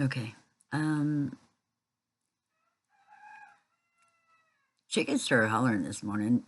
Okay. Chickens started hollering this morning.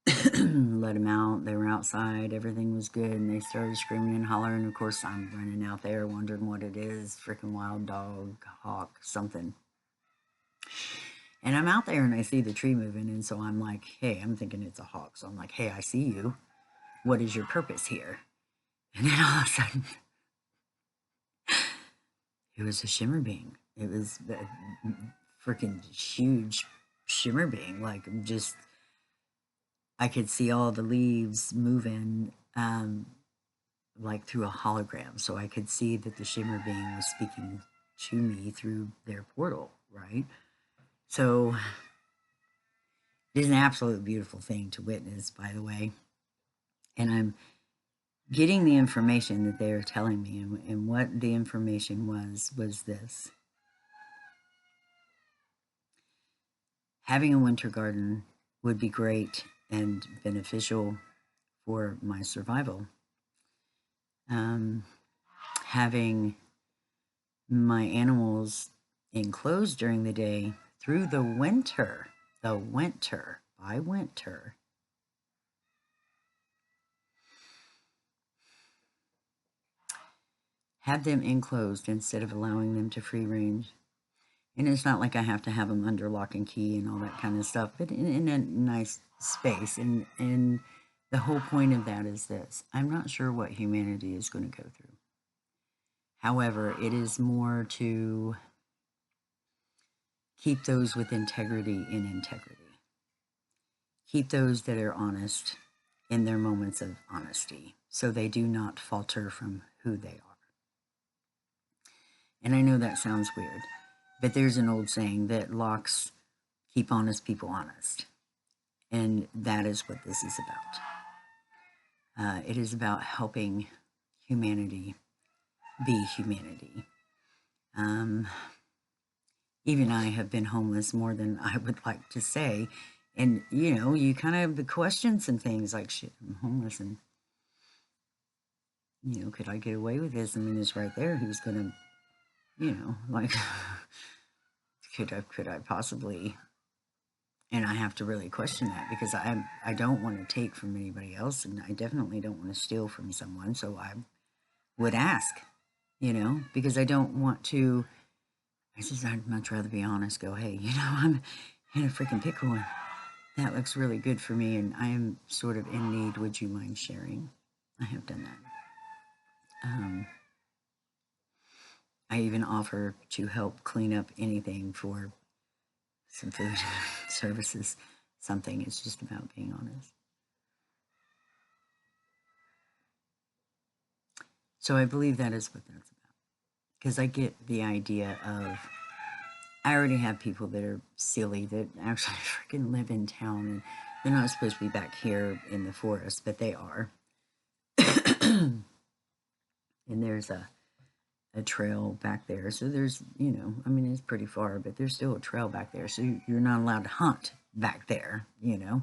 Let them out. They were outside. Everything was good. And they started screaming and hollering. Of course, I'm running out there wondering what it is. Freaking wild dog, hawk, something. And I'm out there and I see the tree moving. And so I'm like, hey, I'm thinking it's a hawk. So I'm like, hey, I see you. What is your purpose here? And then all of a sudden, it was a shimmer being. It was a freaking huge shimmer being. Like, just, I could see all the leaves moving, like through a hologram. So I could see that the shimmer being was speaking to me through their portal, right? So it is an absolute beautiful thing to witness, by the way. And I'm getting the information that they are telling me, and what the information was this: having a winter garden would be great and beneficial for my survival. Having my animals enclosed during the day through the winter, by winter, have them enclosed instead of allowing them to free range. And it's not like I have to have them under lock and key and all that kind of stuff, but in a nice space. And the whole point of that is this: I'm not sure what humanity is going to go through. However, it is more to keep those with integrity in integrity. Keep those that are honest in their moments of honesty, so they do not falter from who they are. And I know that sounds weird, but there's an old saying that locks keep honest people honest. And that is what this is about. It is about helping humanity be humanity. Even I have been homeless more than I would like to say. And, you know, you kind of question some things like, shit, I'm homeless, and, you know, could I get away with this? I mean, it's right there. Who's going to, you know, like, could I possibly? And I have to really question that, because I don't want to take from anybody else, and I definitely don't want to steal from someone. So I would ask, you know, because I don't want to. I'd much rather be honest. Go, hey, you know, I'm in a freaking pickle, and that looks really good for me, and I am sort of in need. Would you mind sharing? I have done that. I even offer to help clean up anything for some food services, something. It's just about being honest. So I believe that is what that's about. Because I get the idea of, I already have people that are silly that actually freaking live in town, and they're not supposed to be back here in the forest, but they are. And there's a trail back there. So there's, you know, I mean, it's pretty far, but there's still a trail back there. So you're not allowed to hunt back there, you know.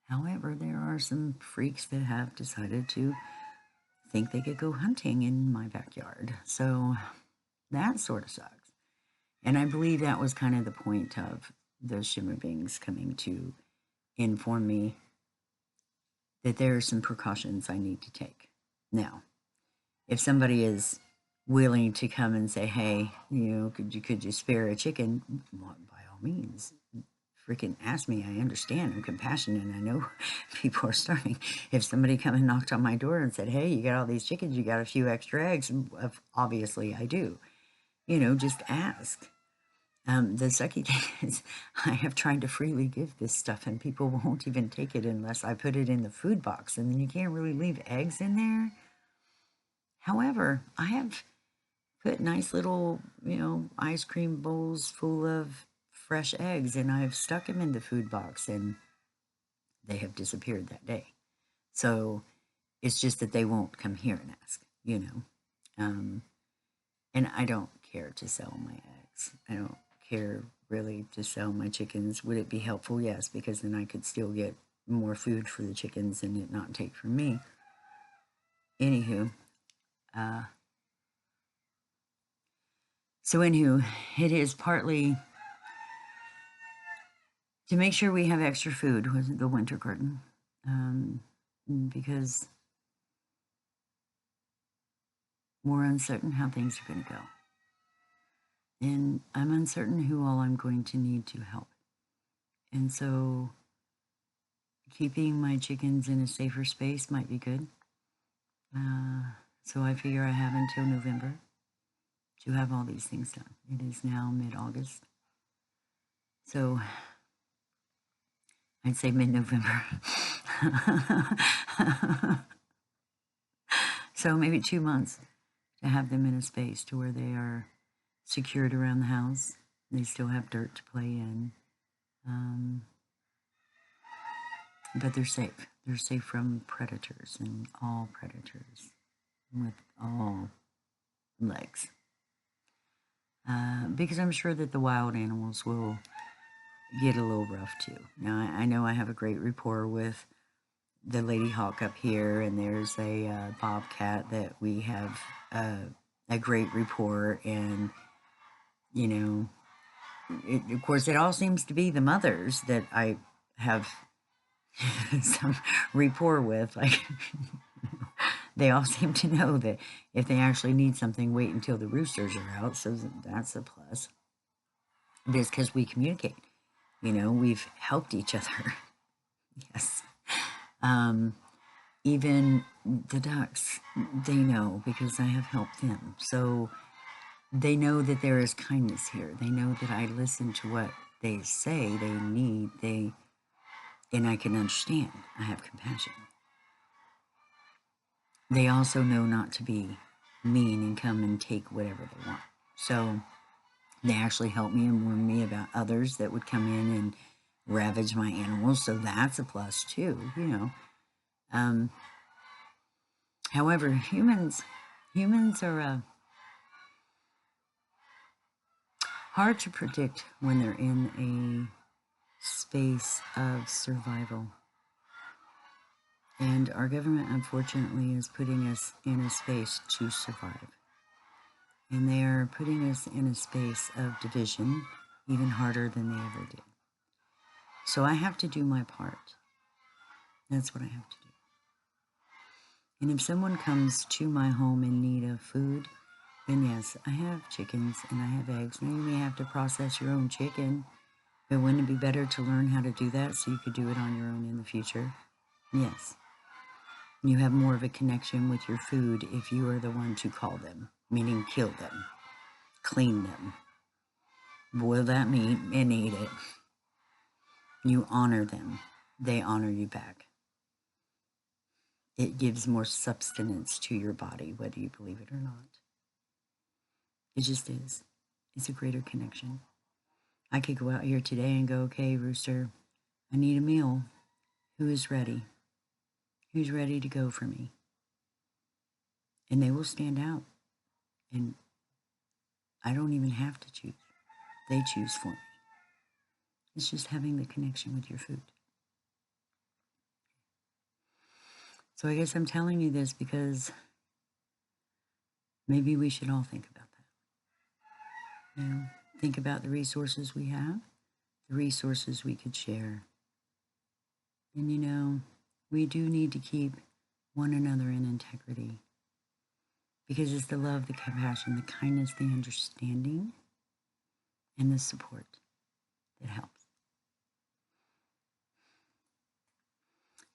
However, there are some freaks that have decided to think they could go hunting in my backyard. So that sort of sucks. And I believe that was kind of the point of those shimmer beings coming to inform me that there are some precautions I need to take. Now, if somebody is willing to come and say, hey, you know, could you spare a chicken? Well, by all means, freaking ask me. I understand. I'm compassionate, and I know people are starving. If somebody come and knocked on my door and said, hey, you got all these chickens, you got a few extra eggs, obviously I do. You know, just ask. The sucky thing is, I have tried to freely give this stuff, and people won't even take it unless I put it in the food box, and then you can't really leave eggs in there. However, I have put nice little, you know, ice cream bowls full of fresh eggs, and I've stuck them in the food box, and they have disappeared that day. So it's just that they won't come here and ask, you know. And I don't care to sell my eggs. I don't care really to sell my chickens. Would it be helpful? Yes, because then I could still get more food for the chickens and it not take from me. Anywho, So anywho, it is partly to make sure we have extra food with the winter garden, because we're uncertain how things are going to go. And I'm uncertain who all I'm going to need to help. And so keeping my chickens in a safer space might be good. So I figure I have until November to have all these things done. It is now mid-August. So I'd say mid-November. So maybe 2 months to have them in a space to where they are secured around the house. They still have dirt to play in. But they're safe. They're safe from predators and all predators with all legs. Because I'm sure that the wild animals will get a little rough too. Now, I know I have a great rapport with the lady hawk up here, and there's a bobcat that we have a great rapport, and you know, of course, it all seems to be the mothers that I have some rapport with. Like, they all seem to know that if they actually need something, wait until the roosters are out. So that's a plus. It's because we communicate. You know, we've helped each other. Yes. Even the ducks, they know because I have helped them. So they know that there is kindness here. They know that I listen to what they say they need. And I can understand. I have compassion. They also know not to be mean and come and take whatever they want. So they actually help me and warn me about others that would come in and ravage my animals. So that's a plus too, you know. However, humans are hard to predict when they're in a space of survival. And our government, unfortunately, is putting us in a space to survive. And they are putting us in a space of division even harder than they ever did. So I have to do my part. That's what I have to do. And if someone comes to my home in need of food, then yes, I have chickens and I have eggs. Now you may have to process your own chicken, but wouldn't it be better to learn how to do that so you could do it on your own in the future? Yes. You have more of a connection with your food if you are the one to call them, meaning kill them, clean them, boil that meat and eat it. You honor them. They honor you back. It gives more substance to your body, whether you believe it or not. It just is. It's a greater connection. I could go out here today and go, okay, Rooster, I need a meal. Who is ready? Who's ready to go for me? And they will stand out. And I don't even have to choose. They choose for me. It's just having the connection with your food. So I guess I'm telling you this because maybe we should all think about that. You know, think about the resources we have, the resources we could share. And you know, we do need to keep one another in integrity because it's the love, the compassion, the kindness, the understanding, and the support that helps.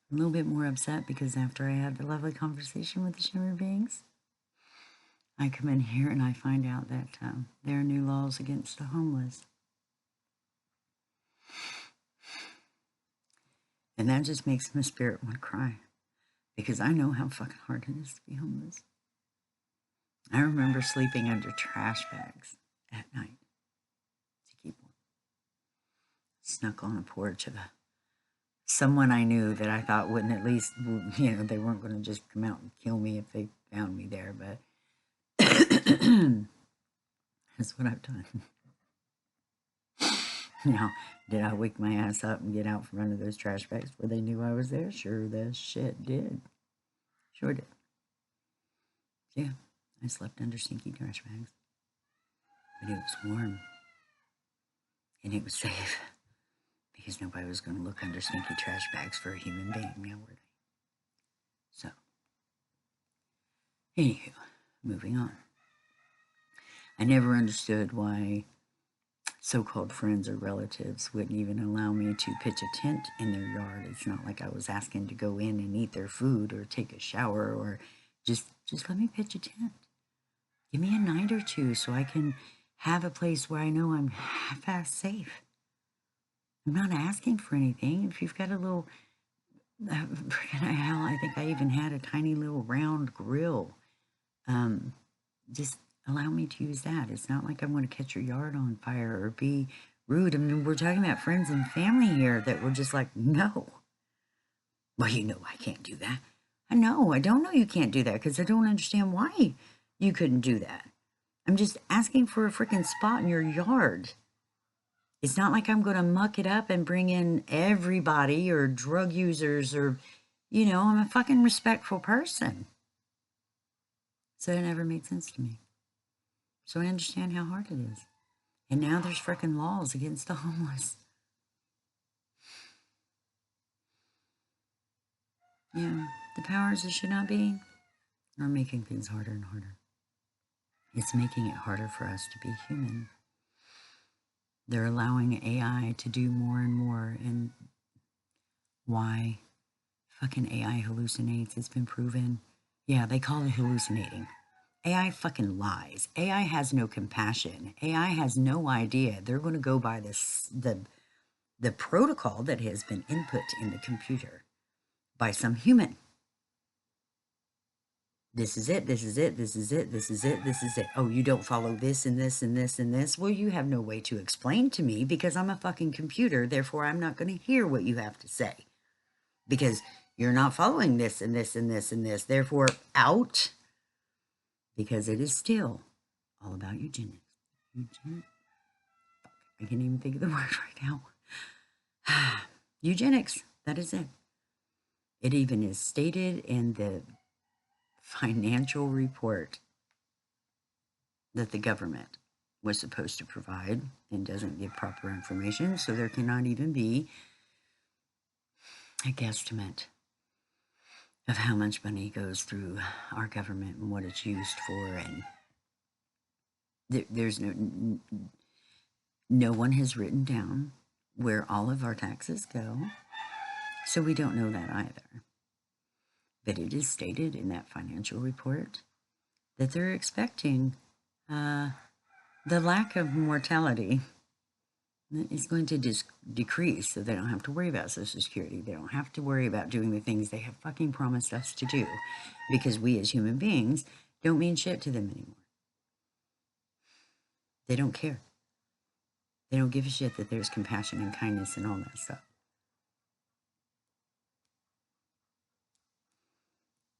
I'm a little bit more upset because after I had the lovely conversation with the Shimmer Beings, I come in here and I find out that there are new laws against the homeless. And that just makes my spirit want to cry because I know how fucking hard it is to be homeless. I remember sleeping under trash bags at night to keep warm. Snuck on a porch of someone I knew that I thought wouldn't at least, you know, they weren't going to just come out and kill me if they found me there, but that's what I've done. Now, did I wake my ass up and get out from under those trash bags where they knew I was there? Sure the shit did. Sure did. Yeah, I slept under stinky trash bags. but it was warm and it was safe because nobody was going to look under stinky trash bags for a human being, now were they? So, anywho, moving on. I never understood why so-called friends or relatives wouldn't even allow me to pitch a tent in their yard. It's not like I was asking to go in and eat their food or take a shower or just let me pitch a tent. Give me a night or two so I can have a place where I know I'm half-assed safe. I'm not asking for anything. If you've got a little, hell, I think I even had a tiny little round grill. Just allow me to use that. It's not like I'm going to catch your yard on fire or be rude. I mean, we're talking about friends and family here that were just like, no. Well, you know I can't do that. I know. I don't know you can't do that because I don't understand why you couldn't do that. I'm just asking for a freaking spot in your yard. It's not like I'm going to muck it up and bring in everybody or drug users or, I'm a fucking respectful person. So it never made sense to me. So I understand how hard it is. And now there's freaking laws against the homeless. Yeah, the powers that should not be are making things harder and harder. It's making it harder for us to be human. They're allowing AI to do more and more. And why? Fucking AI hallucinates. It's been proven. Yeah, they call it hallucinating. AI fucking lies. AI has no compassion. AI has no idea. They're going to go by the protocol that has been input in the computer by some human. This is it, this is it, this is it, this is it, this is it. Oh, you don't follow this and this and this and this? Well, you have no way to explain to me because I'm a fucking computer. Therefore, I'm not going to hear what you have to say because you're not following this and this and this and this. Therefore, out. Because it is still all about eugenics. Eugenics? I can't even think of the word right now. Eugenics, that is it. It even is stated in the financial report that the government was supposed to provide and doesn't give proper information, so there cannot even be a guesstimate of how much money goes through our government and what it's used for. And there's no one has written down where all of our taxes go, so we don't know that either. But it is stated in that financial report that they're expecting the lack of mortality is going to decrease, so they don't have to worry about Social Security. They don't have to worry about doing the things they have fucking promised us to do, because we as human beings don't mean shit to them anymore. They don't care. They don't give a shit that there's compassion and kindness and all that stuff.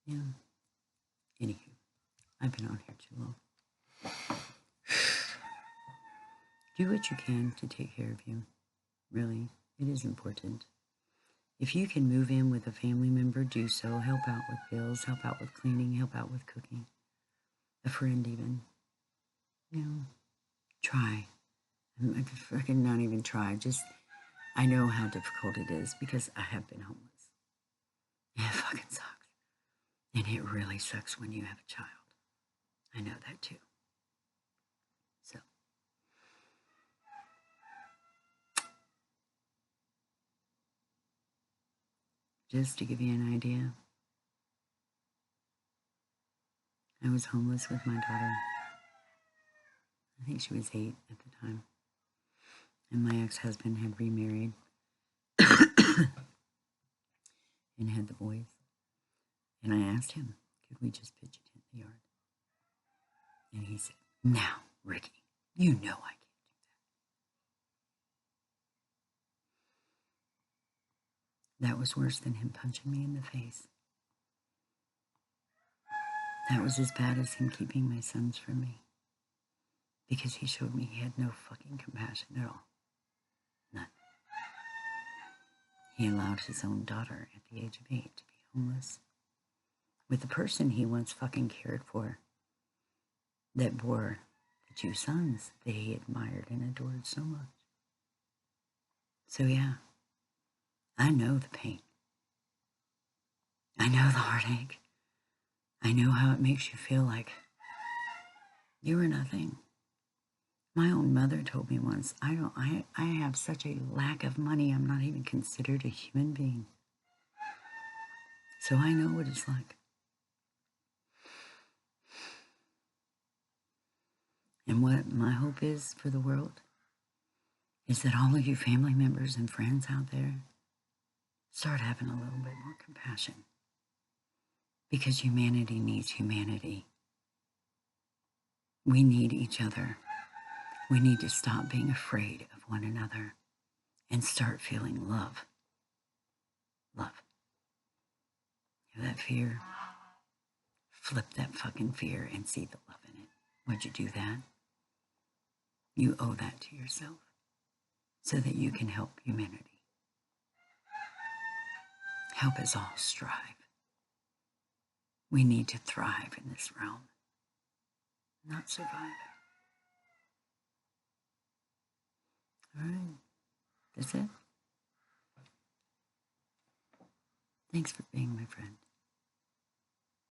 Yeah. Anywho, I've been on here too long. Do what you can to take care of you. Really, it is important. If you can move in with a family member, do so. Help out with bills, help out with cleaning, help out with cooking. A friend even. Try. I could freaking not even try. Just, I know how difficult it is because I have been homeless. It fucking sucks. And it really sucks when you have a child. I know that too. So. Just to give you an idea, I was homeless with my daughter. I think she was 8 at the time. And my ex-husband had remarried and had the boys. And I asked him, could we just pitch a tent in the yard? And he said, now, Ricky, you know I can't do that. That was worse than him punching me in the face. That was as bad as him keeping my sons from me. Because he showed me he had no fucking compassion at all. None. He allowed his own daughter at the age of 8 to be homeless with the person he once fucking cared for that bore the 2 sons that he admired and adored so much. So, yeah, I know the pain. I know the heartache. I know how it makes you feel like you were nothing. My own mother told me once, I have such a lack of money, I'm not even considered a human being. So I know what it's like. And what my hope is for the world is that all of you family members and friends out there start having a little bit more compassion. Because humanity needs humanity. We need each other. We need to stop being afraid of one another and start feeling love. Love. You have that fear? Flip that fucking fear and see the love in it. Would you do that? You owe that to yourself so that you can help humanity. Help us all strive. We need to thrive in this realm, not survive. All right, that's it. Thanks for being my friend.